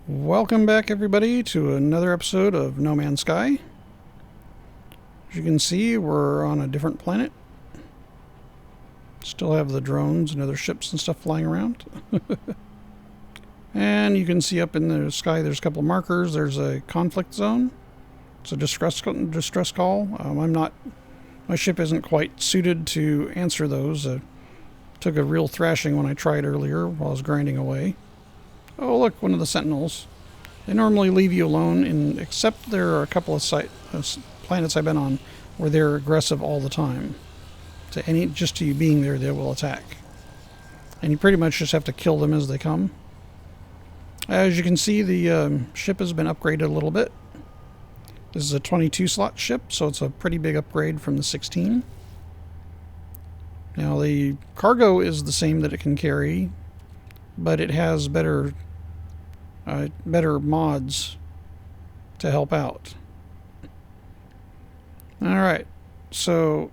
Welcome back, everybody, to another episode of No Man's Sky. As you can see, we're on a different planet. Still have the drones and other ships and stuff flying around. And you can see up in the sky there's a couple of markers. There's a conflict zone. It's a distress call. My ship isn't quite suited to answer those. Took a real thrashing when I tried earlier while I was grinding away. Oh, look, one of the sentinels. They normally leave you alone, except there are a couple of planets I've been on where they're aggressive all the time. Just to you being there, they will attack. And you pretty much just have to kill them as they come. As you can see, the ship has been upgraded a little bit. This is a 22-slot ship, so it's a pretty big upgrade from the 16. Now, the cargo is the same that it can carry, but it has better mods to help out. Alright, so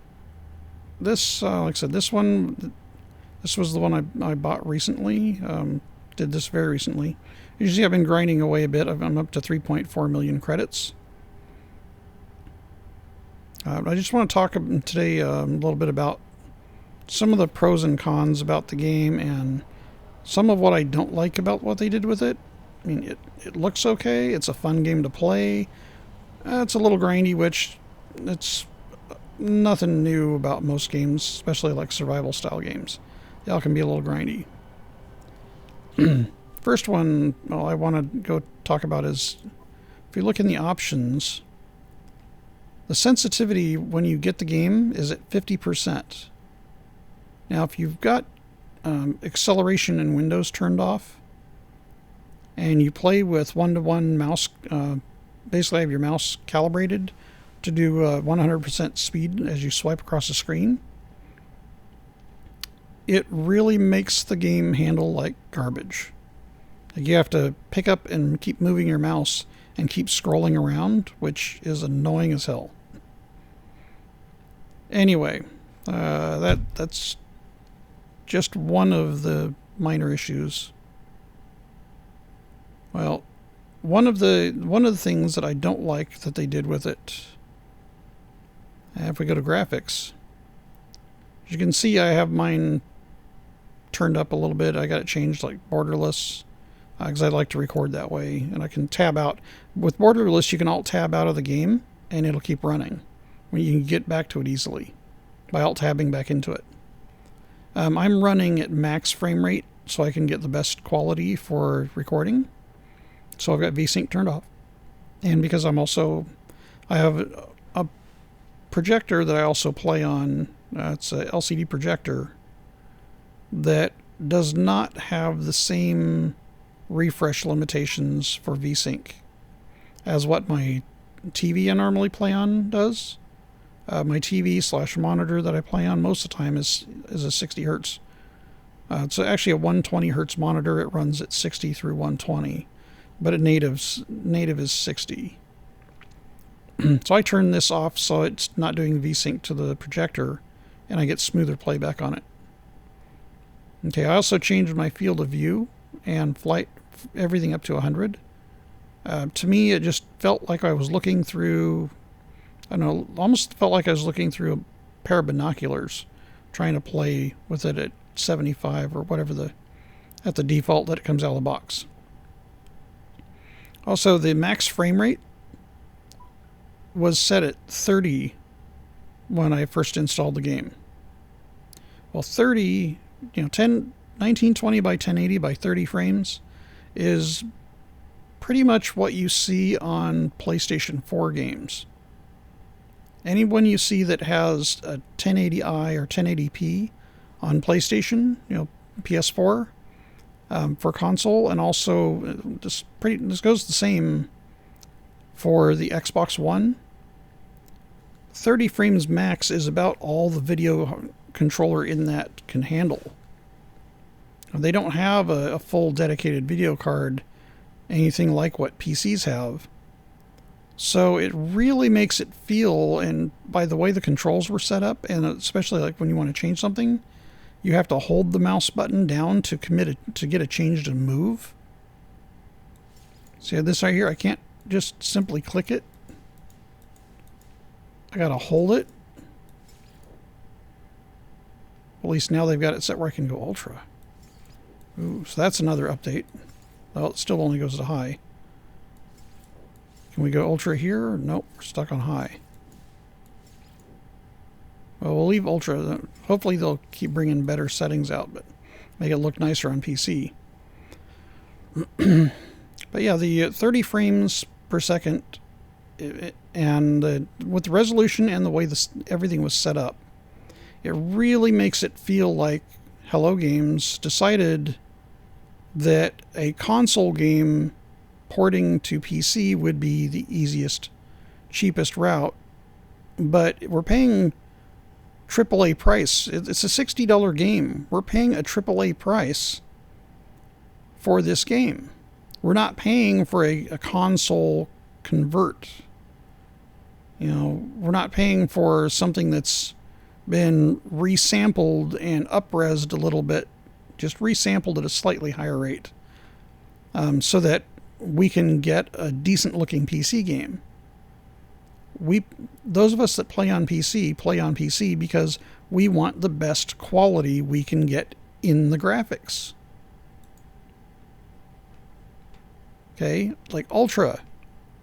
this, like I said, this was the one I bought recently. Did this very recently. You see, I've been grinding away a bit. I'm up to 3.4 million credits. I just want to talk today a little bit about some of the pros and cons about the game and some of what I don't like about what they did with it. I mean, it looks okay. It's a fun game to play. It's a little grindy, which it's nothing new about most games, especially like survival style games. They all can be a little grindy. First one I want to go talk about is, if you look in the options, the sensitivity when you get the game is at 50%. Now, if you've got acceleration in Windows turned off, and you play with one-to-one mouse, basically have your mouse calibrated to do 100% speed as you swipe across the screen, it really makes the game handle like garbage. Like, you have to pick up and keep moving your mouse and keep scrolling around, which is annoying as hell. Anyway, that's just one of the minor issues. Well, one of the things that I don't like that they did with it, if we go to graphics, as you can see, I have mine turned up a little bit. I got it changed like borderless, because I like to record that way, and I can tab out. With borderless, you can alt-tab out of the game, and it'll keep running. When you can get back to it easily by alt-tabbing back into it. I'm running at max frame rate, so I can get the best quality for recording. So I've got VSync turned off. And because I have a projector that I also play on. It's a LCD projector that does not have the same refresh limitations for VSync as what my TV I normally play on does. My TV/monitor that I play on most of the time is a 60 hertz. It's actually a 120 hertz monitor. It runs at 60 through 120, but native is 60. So I turn this off so it's not doing VSync to the projector, and I get smoother playback on it. Okay, I also changed my field of view and flight, everything up to 100. To me, it just felt like I was looking through, I don't know, almost felt like I was looking through a pair of binoculars, trying to play with it at 75 or whatever at the default that it comes out of the box. Also, the max frame rate was set at 30 when I first installed the game. Well, 30, 1920 by 1080 by 30 frames is pretty much what you see on PlayStation 4 games. Anyone you see that has a 1080i or 1080p on PlayStation, PS4, for console, and also this goes the same for the Xbox One. 30 frames max is about all the video controller in that can handle. They don't have a full dedicated video card, anything like what PCs have. So it really makes it feel, and by the way the controls were set up, and especially like when you want to change something, you have to hold the mouse button down to get a change to move. See this right here? I can't just simply click it. I gotta hold it. At least now they've got it set where I can go ultra. Ooh, so that's another update. Well, it still only goes to high. Can we go ultra here? Nope, we're stuck on high. Well, we'll leave ultra. Hopefully they'll keep bringing better settings out, but make it look nicer on PC. But yeah, the 30 frames per second, and with the resolution and the way everything was set up, it really makes it feel like Hello Games decided that a console game porting to PC would be the easiest, cheapest route. But we're paying AAA price. It's a $60 game. We're paying a AAA price for this game. We're not paying for a console convert. You know, we're not paying for something that's been resampled and up-resed a little bit, just resampled at a slightly higher rate, so that we can get a decent-looking PC game. Those of us that play on PC because we want the best quality we can get in the graphics. Okay, like Ultra.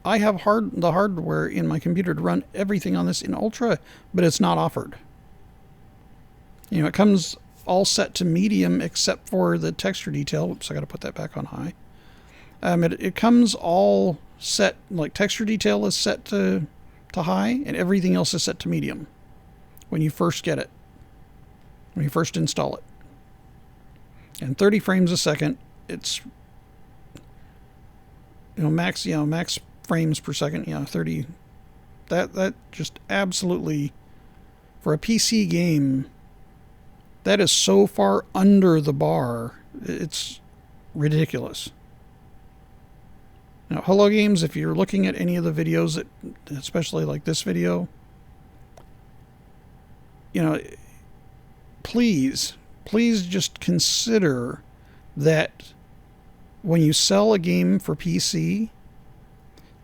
I have the hardware in my computer to run everything on this in Ultra, but it's not offered. You know, it comes all set to medium except for the texture detail. Oops, I got to put that back on high. It comes all set, like texture detail is set to high, and everything else is set to medium when you first get it, when you first install it. And 30 frames a second, it's max frames per second, 30. That just absolutely, for a PC game, that is so far under the bar, it's ridiculous. Now, Hello Games, if you're looking at any of the videos, especially like this video, please just consider that when you sell a game for PC,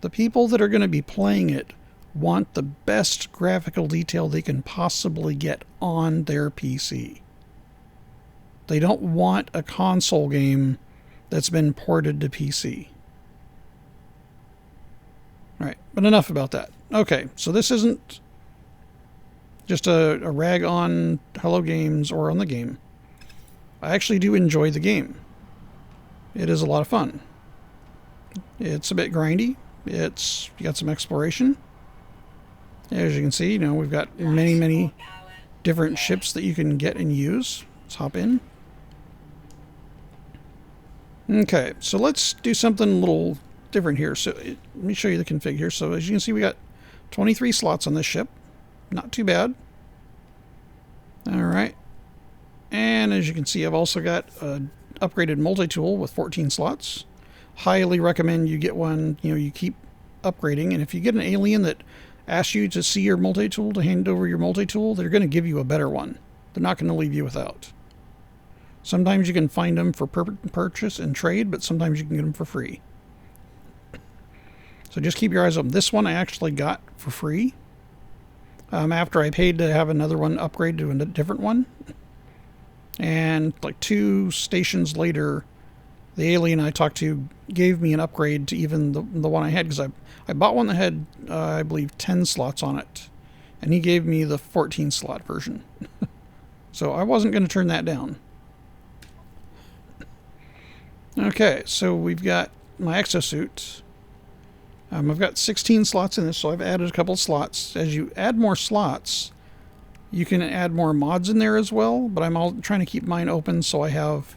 the people that are going to be playing it want the best graphical detail they can possibly get on their PC. They don't want a console game that's been ported to PC. All right, but enough about that. Okay, so this isn't just a rag on Hello Games or on the game. I actually do enjoy the game. It is a lot of fun. It's a bit grindy. You got some exploration. As you can see, we've got many different ships that you can get and use. Let's hop in. Okay, so let's do something a little different here. So let me show you the config here. So as you can see, we got 23 slots on this ship. Not too bad. All right. And as you can see, I've also got an upgraded multi-tool with 14 slots. Highly recommend you get one, you keep upgrading. And if you get an alien that asks you to see your multi-tool, to hand over your multi-tool, they're going to give you a better one. They're not going to leave you without. Sometimes you can find them for purchase and trade, but sometimes you can get them for free. So just keep your eyes open. This one I actually got for free after I paid to have another one upgrade to a different one. And like 2 stations later, the alien I talked to gave me an upgrade to even the one I had, because I bought one that had, I believe, 10 slots on it. And he gave me the 14 slot version. So I wasn't going to turn that down. Okay, so we've got my exosuit. I've got 16 slots in this, so I've added a couple of slots. As you add more slots, you can add more mods in there as well, but I'm trying to keep mine open so I have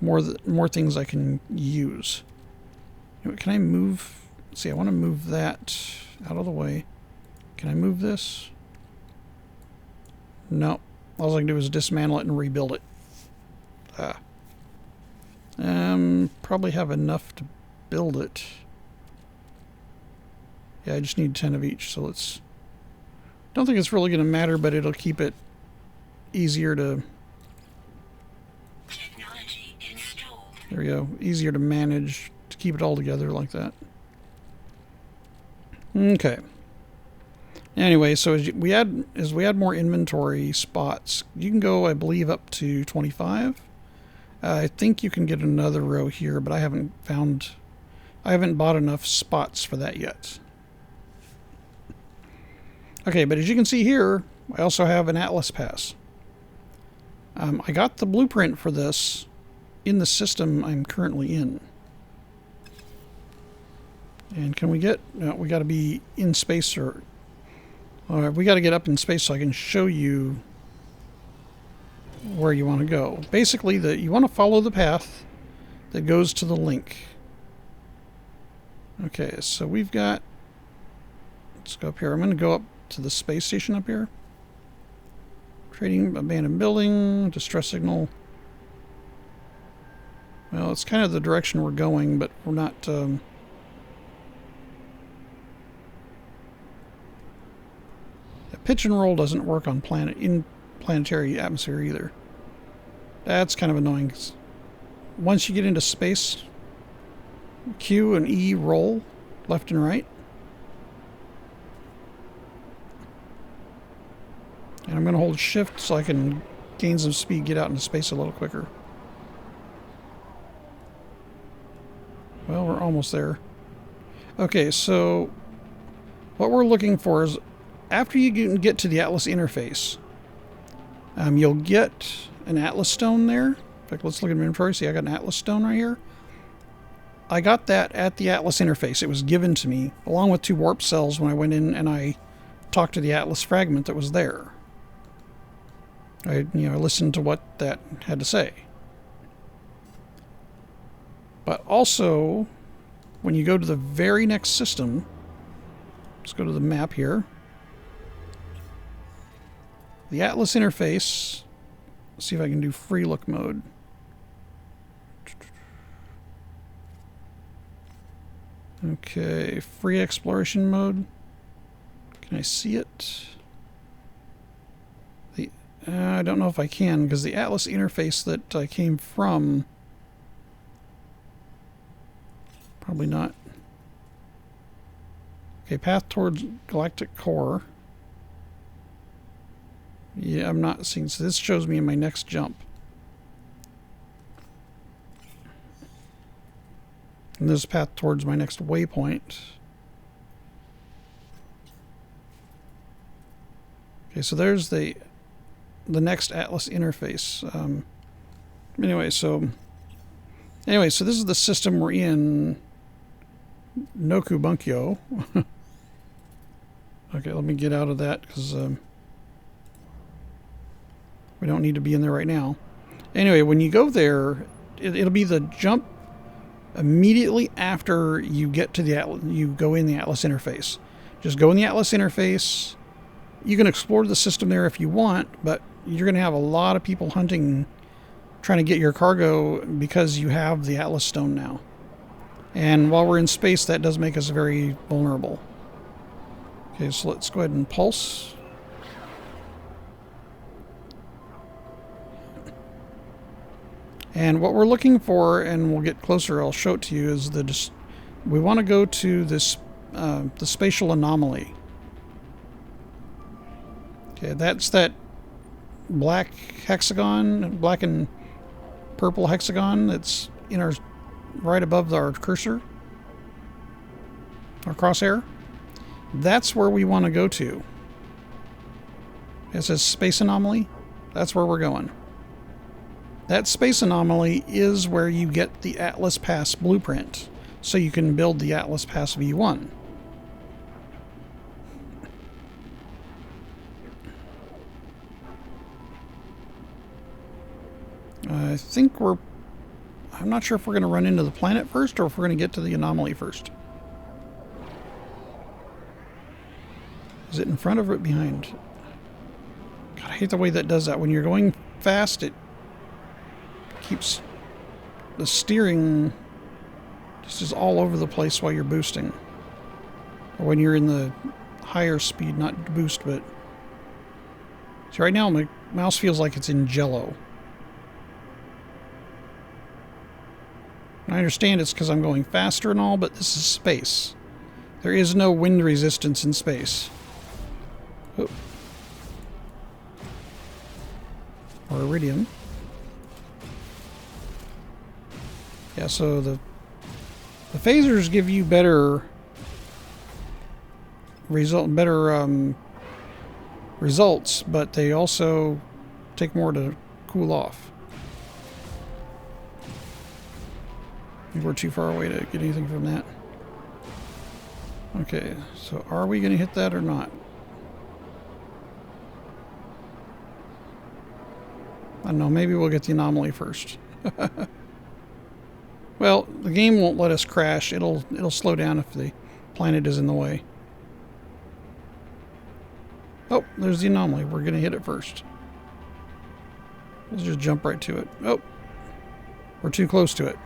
more things I can use. Can I move? Let's see, I want to move that out of the way. Can I move this? No. All I can do is dismantle it and rebuild it. Probably have enough to build it. Yeah, I just need 10 of each, so let's... Don't think it's really going to matter, but it'll keep it easier to... There we go. Easier to manage to keep it all together like that. Okay. Anyway, so as we add more inventory spots, you can go, I believe, up to 25. I think you can get another row here, but I haven't bought enough spots for that yet. Okay, but as you can see here, I also have an AtlasPass. I got the blueprint for this in the system I'm currently in. And can we get... No, we got to be in space, or we got to get up in space so I can show you where you want to go. Basically, you want to follow the path that goes to the link. Okay, so we've got... Let's go up here. I'm going to go up to the space station up here. Trading, abandoned building, distress signal. Well, it's kind of the direction we're going, but we're not... The pitch and roll doesn't work on planetary atmosphere either. That's kind of annoying. Once you get into space, Q and E roll left and right. And I'm going to hold shift so I can gain some speed, get out into space a little quicker. Well, we're almost there. Okay, so what we're looking for is after you get to the Atlas interface, you'll get an Atlas stone there. In fact, let's look at my inventory. See, I got an Atlas stone right here. I got that at the Atlas interface. It was given to me along with 2 warp cells when I went in and I talked to the Atlas fragment that was there. I listened to what that had to say. But also, when you go to the very next system, let's go to the map here. The Atlas interface, let's see if I can do free look mode. Okay, free exploration mode. Can I see it? I don't know if I can, because the Atlas interface that I came from... Probably not. Okay, path towards galactic core. Yeah, I'm not seeing... So this shows me in my next jump. And this path towards my next waypoint. Okay, so there's the next Atlas interface. Anyway, so this is the system we're in. Noku Bunkyo. Okay, let me get out of that because we don't need to be in there right now. Anyway, when you go there, it'll be the jump immediately after you get to the Atlas. You go in the Atlas interface. Just go in the Atlas interface. You can explore the system there if you want, but you're going to have a lot of people hunting, trying to get your cargo because you have the Atlas stone now. And while we're in space, that does make us very vulnerable. Okay, so let's go ahead and pulse. And what we're looking for, and we'll get closer, I'll show it to you, is we want to go to this the spatial anomaly. Okay, that's that black hexagon, black and purple hexagon that's in our right above our cursor, our crosshair. That's where we want to go to. It says space anomaly. That's where we're going. That space anomaly is where you get the AtlasPass blueprint, so you can build the AtlasPass V1. I think I'm not sure if we're going to run into the planet first or if we're going to get to the anomaly first. Is it in front or behind? God, I hate the way that does that. When you're going fast, it keeps the steering just is all over the place while you're boosting. Or when you're in the higher speed, not boost, but... See, right now my mouse feels like it's in jello. I understand it's because I'm going faster and all, but this is space. There is no wind resistance in space. Oh. Or iridium. Yeah, so the phasers give you better results, but they also take more to cool off. I think we're too far away to get anything from that. Okay, so are we going to hit that or not? I don't know, maybe we'll get the anomaly first. Well, the game won't let us crash. It'll slow down if the planet is in the way. Oh, there's the anomaly. We're going to hit it first. Let's just jump right to it. Oh, we're too close to it.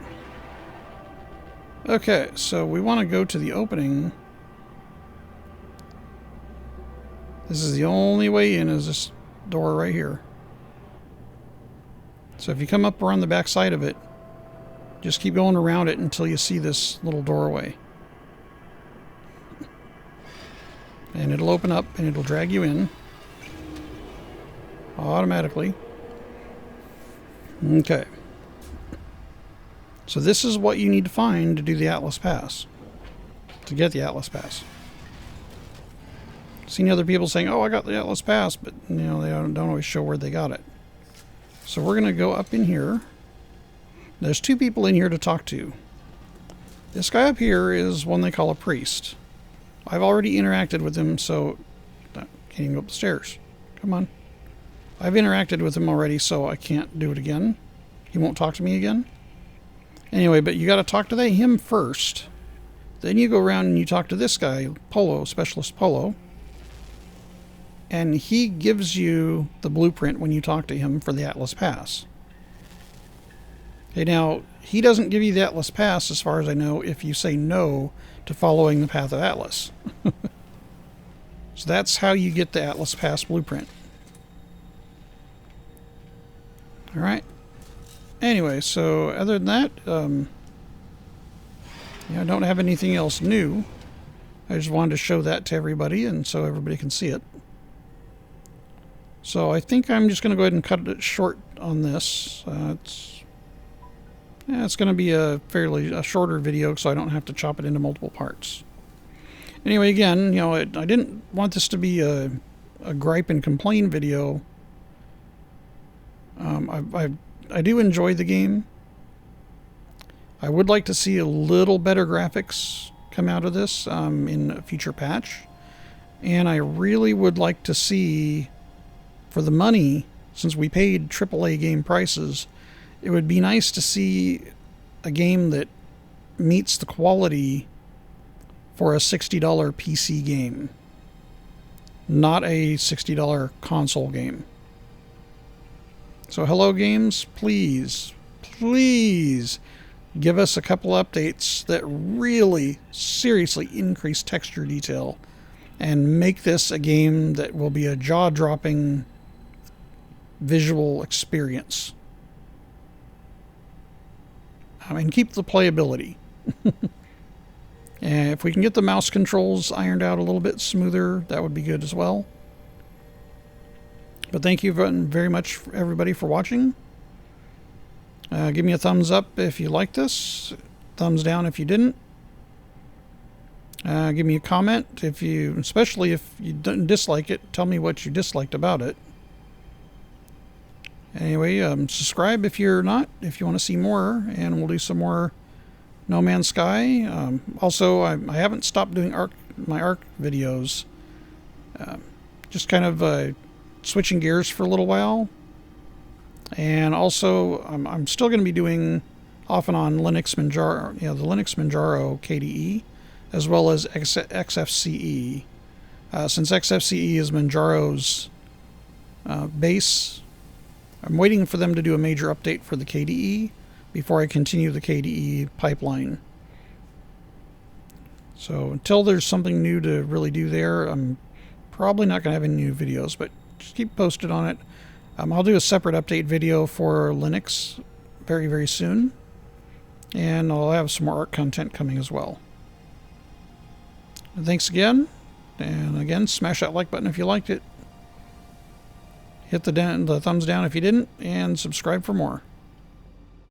Okay, so we want to go to the opening. This is the only way in, is this door right here. So if you come up around the back side of it, just keep going around it until you see this little doorway. And it'll open up and it'll drag you in automatically. Okay. So this is what you need to find to do the AtlasPass. To get the AtlasPass. Seen other people saying, oh, I got the AtlasPass, but you know, they don't always show where they got it. So we're going to go up in here. There's two people in here to talk to. This guy up here is one they call a priest. I've already interacted with him, so I can't even go up the stairs. Come on. I've interacted with him already, so I can't do it again. He won't talk to me again. Anyway, but you got to talk to him first. Then you go around and you talk to this guy, Polo, Specialist Polo. And he gives you the blueprint when you talk to him for the AtlasPass. Okay, now, he doesn't give you the AtlasPass, as far as I know, if you say no to following the path of Atlas. So that's how you get the AtlasPass blueprint. Alright. Anyway, so other than that, I don't have anything else new. I just wanted to show that to everybody, and so everybody can see it. So I think I'm just going to go ahead and cut it short on this. It's going to be a shorter video, so I don't have to chop it into multiple parts. Anyway, again, you know, I didn't want this to be a gripe and complain video. I do enjoy the game. I would like to see a little better graphics come out of this in a future patch. And I really would like to see, for the money, since we paid AAA game prices, it would be nice to see a game that meets the quality for a $60 PC game, not a $60 console game. So Hello Games, please give us a couple updates that really seriously increase texture detail and make this a game that will be a jaw-dropping visual experience. And keep the playability. And if we can get the mouse controls ironed out a little bit smoother, that would be good as well. But thank you very much, everybody, for watching. Give me a thumbs up if you like this. Thumbs down if you didn't. Give me a comment, especially if you didn't dislike it. Tell me what you disliked about it. Anyway, subscribe if you're not, if you want to see more, and we'll do some more No Man's Sky. Also, I haven't stopped doing my ARC videos. Just kind of switching gears for a little while. And also, I'm still going to be doing off and on Linux Manjaro, the Linux Manjaro KDE, as well as XFCE. Since XFCE is Manjaro's base, I'm waiting for them to do a major update for the KDE before I continue the KDE pipeline. So until there's something new to really do there, I'm probably not going to have any new videos, but just keep posted on it. I'll do a separate update video for Linux very, very soon. And I'll have some more art content coming as well. And thanks again. And again, smash that like button if you liked it. Hit the thumbs down if you didn't. And subscribe for more.